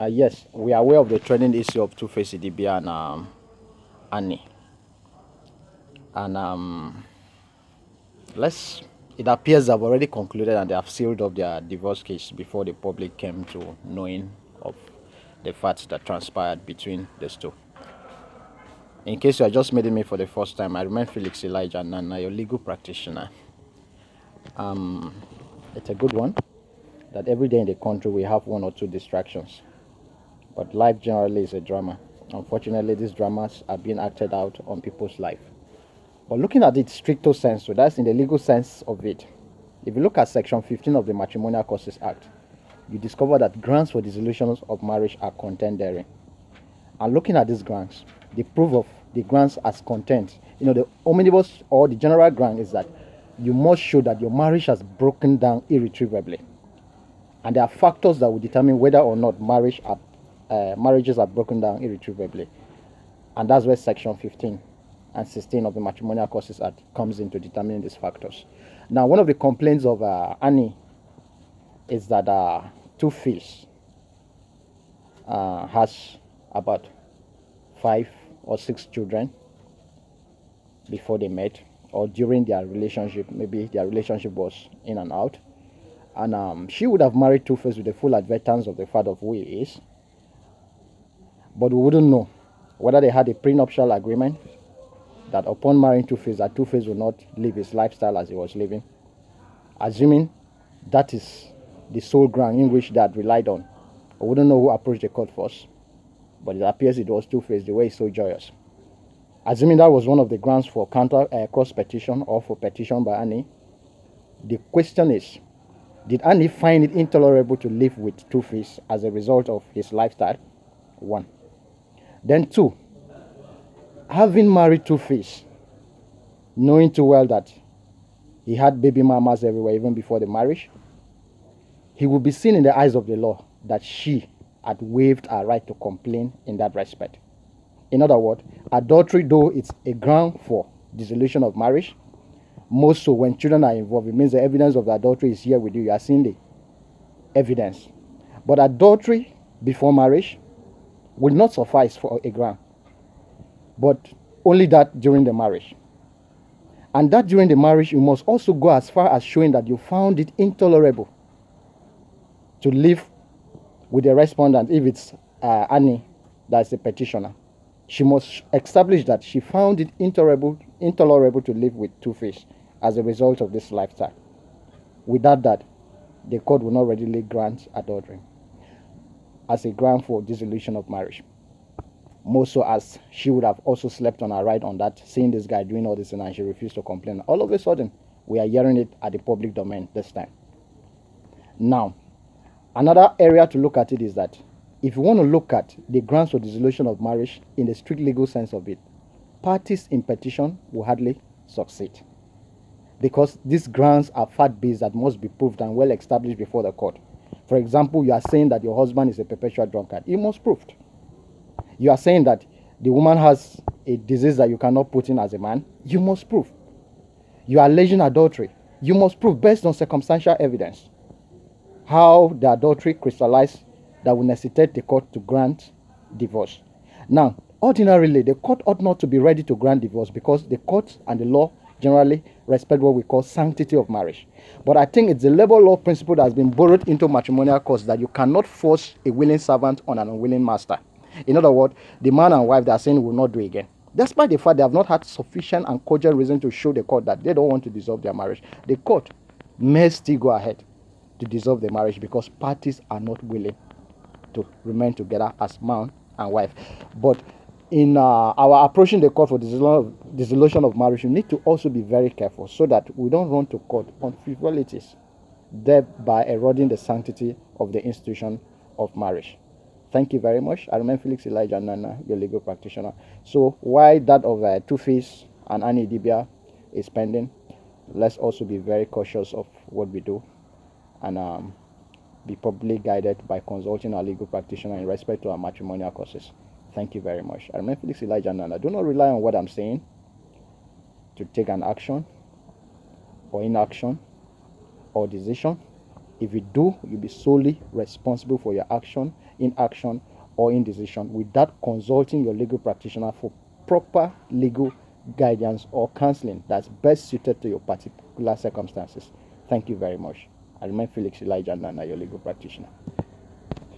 Yes, we are aware of the trending issue of Tuface and Anie, and let's. It appears they've already concluded and they have sealed up their divorce case before the public came to knowing of the facts that transpired between these two. In case you are just meeting me for the first time, I remain Felix Elijah Nana, your legal practitioner. It's a good one that every day in the country we have one or two distractions, but life generally is a drama. Unfortunately, these dramas are being acted out on people's life. But looking at it stricto sensu, that's in the legal sense of it. If you look at Section 15 of the Matrimonial Causes Act, you discover that grounds for dissolution of marriage are contained therein. And looking at these grounds, the proof of the grounds as content, the omnibus or the general ground is that you must show that your marriage has broken down irretrievably. And there are factors that will determine whether or not marriages are broken down irretrievably. And that's where Section 15 and 16 of the Matrimonial Causes Act comes into determining these factors. Now, one of the complaints of Anie is that Tuface has about 5 or 6 children before they met, or during their relationship. Maybe their relationship was in and out. And she would have married Tuface with the full advertence of the fact of who he is. But we wouldn't know whether they had a prenuptial agreement that upon marrying Tuface, that Tuface would not live his lifestyle as he was living. Assuming that is the sole ground in which they had relied on. I wouldn't know who approached the court first, but it appears it was Tuface, the way he's so joyous. Assuming that was one of the grounds for cross petition or for petition by Anie, the question is, did Anie find it intolerable to live with Tuface as a result of his lifestyle? 1. Then 2, having married Tuface, knowing too well that he had baby mamas everywhere even before the marriage, he would be seen in the eyes of the law that she had waived her right to complain in that respect. In other words, adultery, though it's a ground for dissolution of marriage, most so when children are involved, it means the evidence of the adultery is here with you. You are seeing the evidence. But adultery before marriage will not suffice for a ground, but only that during the marriage. And that during the marriage, you must also go as far as showing that you found it intolerable to live with the respondent. If it's Anie, that's the petitioner, she must establish that she found it intolerable to live with Tuface as a result of this lifestyle. Without that, the court will not readily grant adultery as a ground for dissolution of marriage. More so as she would have also slept on her right on that, seeing this guy doing all this and she refused to complain. All of a sudden, we are hearing it at the public domain this time. Now, another area to look at it is that if you want to look at the grounds for dissolution of marriage in the strict legal sense of it, parties in petition will hardly succeed, because these grounds are fact-based that must be proved and well established before the court. For example, you are saying that your husband is a perpetual drunkard. You must prove. You are saying that the woman has a disease that you cannot put in as a man. You must prove. You are alleging adultery. You must prove based on circumstantial evidence how the adultery crystallized that will necessitate the court to grant divorce. Now, ordinarily, the court ought not to be ready to grant divorce because the court and the law generally respect what we call sanctity of marriage. But I think it's the labor law principle that has been borrowed into matrimonial courts that you cannot force a willing servant on an unwilling master. In other words, the man and wife they are saying will not do again, despite the fact they have not had sufficient and cogent reason to show the court that they don't want to dissolve their marriage. The court may still go ahead to dissolve the marriage because parties are not willing to remain together as man and wife. But in our approaching the court for dissolution of marriage, you need to also be very careful so that we don't run to court on frivolities, thereby eroding the sanctity of the institution of marriage. Thank you very much. I remain Felix Elijah Nana, your legal practitioner. So while that of Tuface and Anie Dibia is pending, let's also be very cautious of what we do and be properly guided by consulting our legal practitioner in respect to our matrimonial causes. Thank you very much. I remain Felix Elijah Nana. Do not rely on what I'm saying to take an action or inaction or decision If you do, you'll be solely responsible for your action, inaction, or indecision without consulting your legal practitioner for proper legal guidance or counseling that's best suited to your particular circumstances. Thank you very much. I remain Felix Elijah Nana, your legal practitioner.